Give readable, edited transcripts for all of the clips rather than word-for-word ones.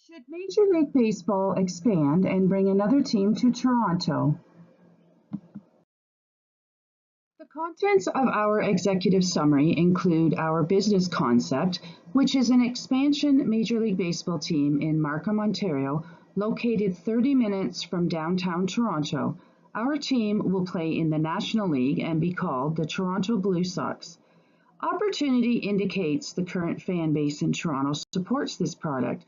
Should Major League Baseball expand and bring another team to Toronto? The contents of our executive summary include our business concept, which is an expansion Major League Baseball team in Markham, Ontario, located 30 minutes from downtown Toronto. Our team will play in the National League and be called the Toronto Blue Sox. Opportunity indicates the current fan base in Toronto supports this product.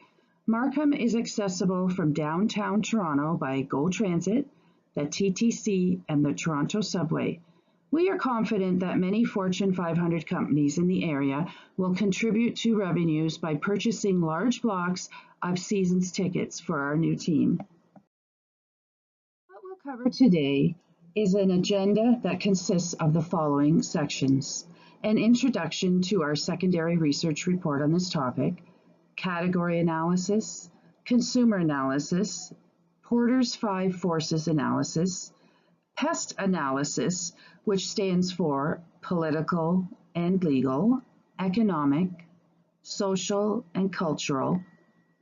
Markham is accessible from downtown Toronto by GO Transit, the TTC, and the Toronto Subway. We are confident that many Fortune 500 companies in the area will contribute to revenues by purchasing large blocks of seasons tickets for our new team. What we'll cover today is an agenda that consists of the following sections: an introduction to our secondary research report on this topic, category analysis, consumer analysis, Porter's 5 forces analysis, pest analysis, which stands for political and legal, economic, social and cultural,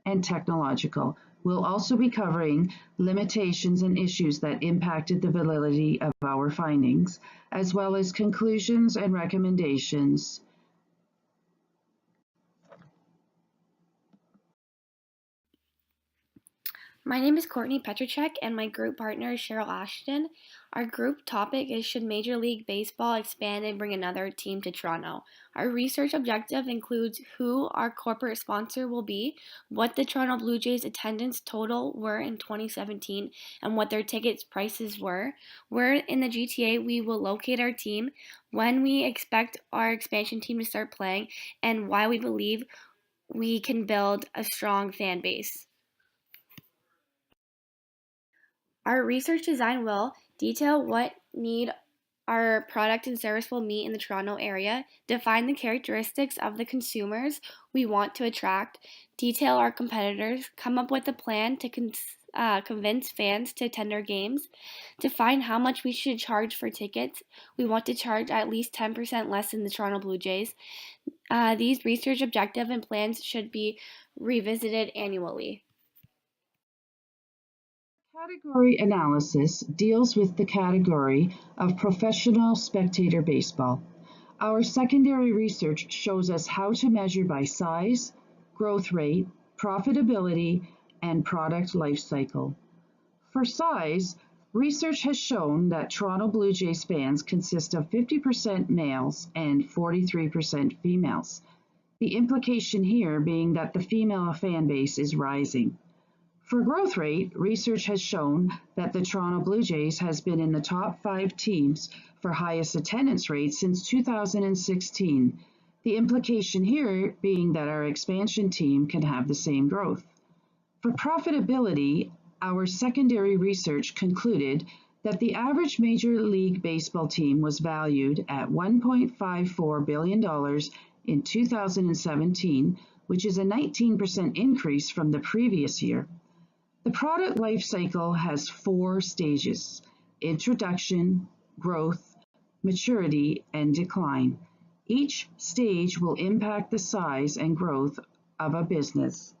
and technological. We'll also be covering limitations and issues that impacted the validity of our findings, as well as conclusions and recommendations. My name is Courtney Petrachek, and my group partner is Cheryl Ashton. Our group topic is Should Major League Baseball expand and bring another team to Toronto? Our research objective includes who our corporate sponsor will be, what the Toronto Blue Jays attendance total were in 2017, and what their tickets prices were, where in the GTA we will locate our team, when we expect our expansion team to start playing, and why we believe we can build a strong fan base. Our research design will detail what need our product and service will meet in the Toronto area, define the characteristics of the consumers we want to attract, detail our competitors, come up with a plan to convince fans to attend our games, define how much we should charge for tickets. We want to charge at least 10% less than the Toronto Blue Jays. These research objectives and plans should be revisited annually. Category analysis deals with the category of professional spectator baseball. Our secondary research shows us how to measure by size, growth rate, profitability, and product life cycle. For size, research has shown that Toronto Blue Jays fans consist of 50% males and 43% females. The implication here being that the female fan base is rising. For growth rate, research has shown that the Toronto Blue Jays has been in the top 5 teams for highest attendance rates since 2016. The implication here being that our expansion team can have the same growth. For profitability, our secondary research concluded that the average Major League Baseball team was valued at $1.54 billion in 2017, which is a 19% increase from the previous year. The product life cycle has 4 stages: introduction, growth, maturity, and decline. Each stage will impact the size and growth of a business.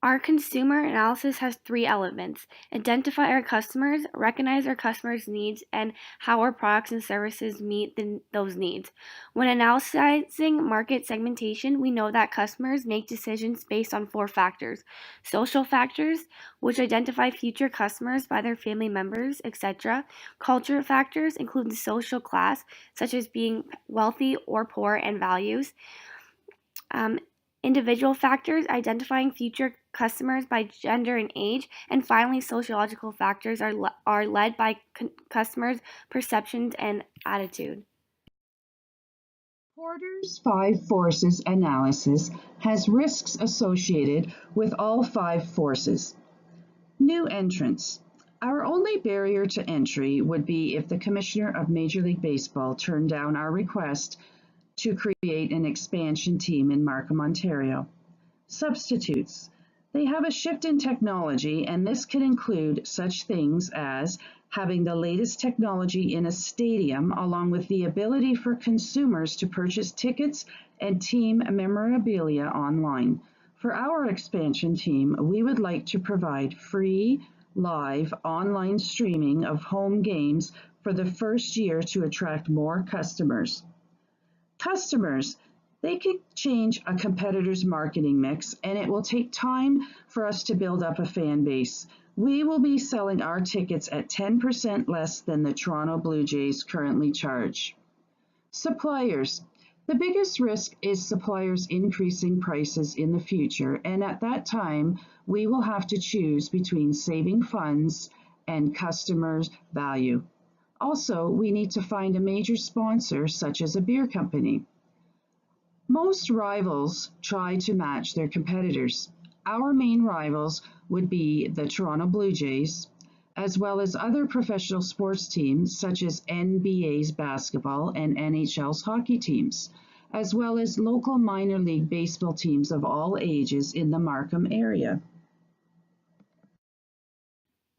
Our consumer analysis has 3 elements: identify our customers, recognize our customers' needs, and how our products and services meet those needs. When analyzing market segmentation, we know that customers make decisions based on 4 factors: social factors, which identify future customers by their family members, etc. Culture factors include the social class, such as being wealthy or poor, and values. Individual factors, identifying future customers by gender and age, and finally, sociological factors are led by customers' perceptions and attitude. Porter's 5 forces analysis has risks associated with all 5 forces. New entrants. Our only barrier to entry would be if the Commissioner of Major League Baseball turned down our request to create an expansion team in Markham, Ontario. Substitutes. They have a shift in technology, and this can include such things as having the latest technology in a stadium, along with the ability for consumers to purchase tickets and team memorabilia online. For our expansion team, we would like to provide free, live, online streaming of home games for the first year to attract more customers. Customers, they can change a competitor's marketing mix, and it will take time for us to build up a fan base. We will be selling our tickets at 10% less than the Toronto Blue Jays currently charge. Suppliers. The biggest risk is suppliers increasing prices in the future, and at that time, we will have to choose between saving funds and customers' value. Also, we need to find a major sponsor, such as a beer company. Most rivals try to match their competitors. Our main rivals would be the Toronto Blue Jays, as well as other professional sports teams such as NBA's basketball and NHL's hockey teams, as well as local minor league baseball teams of all ages in the Markham area.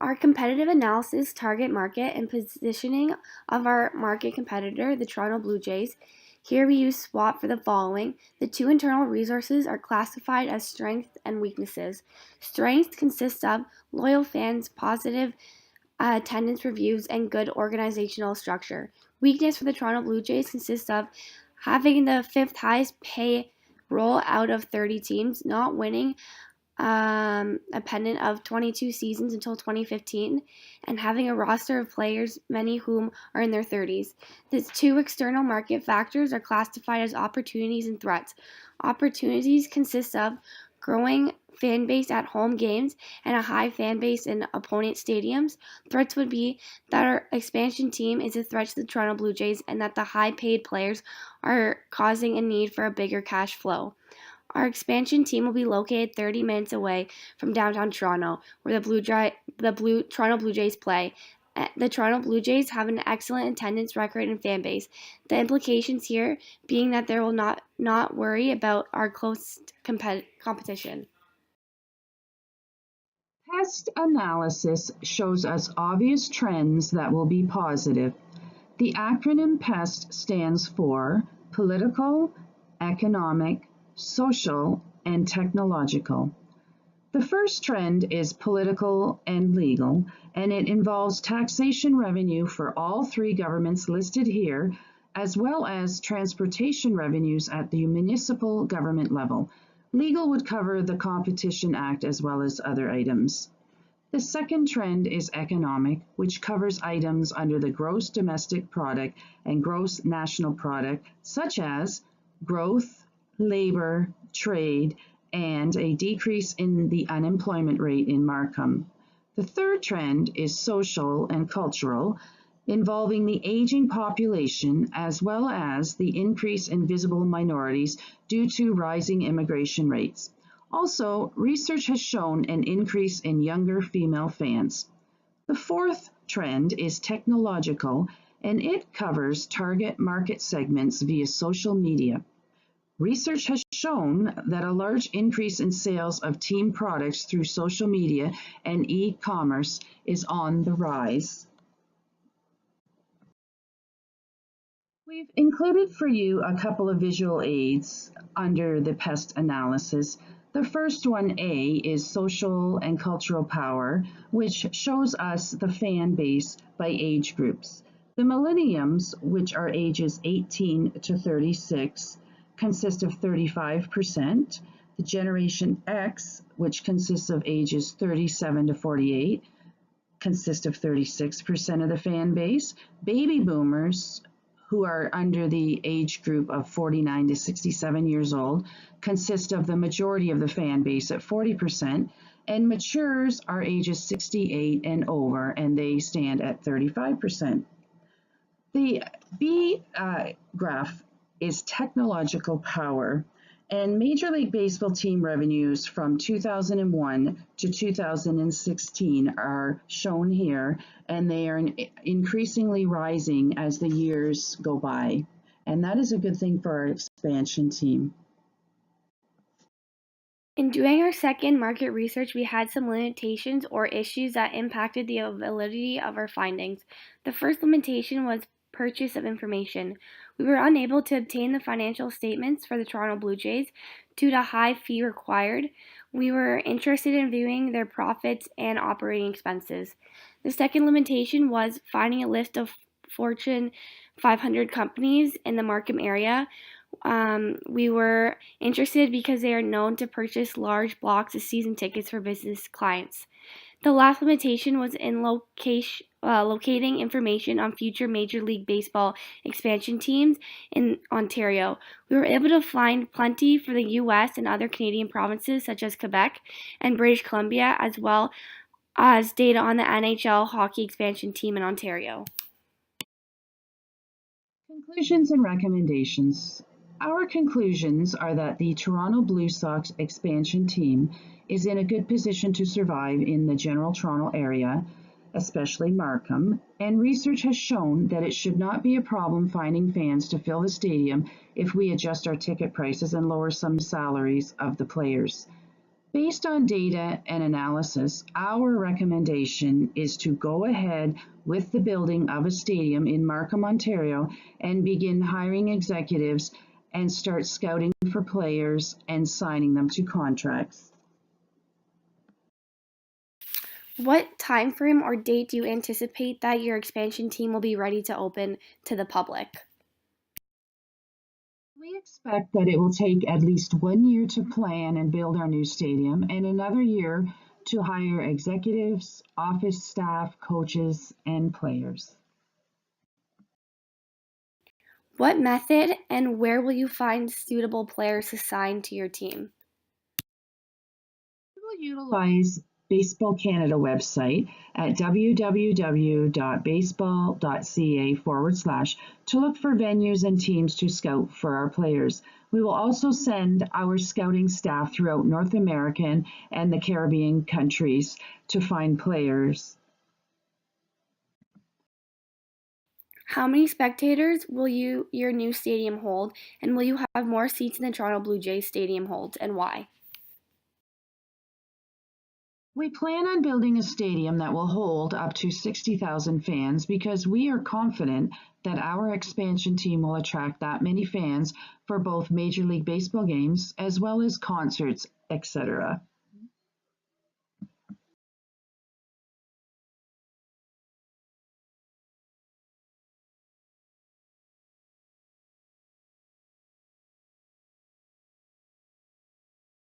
Our competitive analysis, target market, and positioning of our market competitor, the Toronto Blue Jays. Here we use SWOT for the following. The two internal resources are classified as strengths and weaknesses. Strengths consist of loyal fans, positive attendance reviews, and good organizational structure. Weakness for the Toronto Blue Jays consists of having the fifth highest payroll out of 30 teams, not winning a pennant of 22 seasons until 2015, and having a roster of players, many whom are in their 30s. These two external market factors are classified as opportunities and threats. Opportunities consist of growing fan base at home games and a high fan base in opponent stadiums. Threats would be that our expansion team is a threat to the Toronto Blue Jays and that the high paid players are causing a need for a bigger cash flow. Our expansion team will be located 30 minutes away from downtown Toronto, where the Toronto Blue Jays play. The Toronto Blue Jays have an excellent attendance record and fan base. The implications here being that they will not worry about our close competition. Pest analysis shows us obvious trends that will be positive. The acronym PEST stands for political, economic, social, and technological. The first trend is political and legal, and it involves taxation revenue for all three governments listed here, as well as transportation revenues at the municipal government level. Legal would cover the Competition Act as well as other items. The second trend is economic, which covers items under the gross domestic product and gross national product, such as growth, labor, trade, and a decrease in the unemployment rate in Markham. The third trend is social and cultural, involving the aging population as well as the increase in visible minorities due to rising immigration rates. Also, research has shown an increase in younger female fans. The fourth trend is technological, and it covers target market segments via social media. Research has shown that a large increase in sales of team products through social media and e-commerce is on the rise. We've included for you a couple of visual aids under the PEST analysis. The first one, A, is social and cultural power, which shows us the fan base by age groups. The millenniums, which are ages 18 to 36, consist of 35%. The Generation X, which consists of ages 37 to 48, consist of 36% of the fan base. Baby boomers, who are under the age group of 49 to 67 years old, consist of the majority of the fan base at 40%, and matures are ages 68 and over, and they stand at 35%. The B graph is technological power, and Major League Baseball team revenues from 2001 to 2016 are shown here, and they are increasingly rising as the years go by. And that is a good thing for our expansion team. In doing our second market research, we had some limitations or issues that impacted the validity of our findings. The first limitation was purchase of information. We were unable to obtain the financial statements for the Toronto Blue Jays due to high fee required. We were interested in viewing their profits and operating expenses. The second limitation was finding a list of Fortune 500 companies in the Markham area. We were interested because they are known to purchase large blocks of season tickets for business clients. The last limitation was in locating information on future Major League Baseball expansion teams in Ontario. We were able to find plenty for the U.S. and other Canadian provinces such as Quebec and British Columbia, as well as data on the NHL hockey expansion team in Ontario. Conclusions and recommendations. Our conclusions are that the Toronto Blue Sox expansion team is in a good position to survive in the general Toronto area, especially Markham, and research has shown that it should not be a problem finding fans to fill the stadium if we adjust our ticket prices and lower some salaries of the players. Based on data and analysis, our recommendation is to go ahead with the building of a stadium in Markham, Ontario, and begin hiring executives and start scouting for players and signing them to contracts. What time frame or date do you anticipate that your expansion team will be ready to open to the public? We expect that it will take at least 1 year to plan and build our new stadium and another year to hire executives, office staff, coaches, and players. What method and where will you find suitable players to sign to your team? We will utilize Baseball Canada website at www.baseball.ca/ to look for venues and teams to scout for our players. We will also send our scouting staff throughout North American and the Caribbean countries to find players. How many spectators will your new stadium hold, and will you have more seats than the Toronto Blue Jays stadium holds, and why? We plan on building a stadium that will hold up to 60,000 fans because we are confident that our expansion team will attract that many fans for both Major League Baseball games as well as concerts, etc.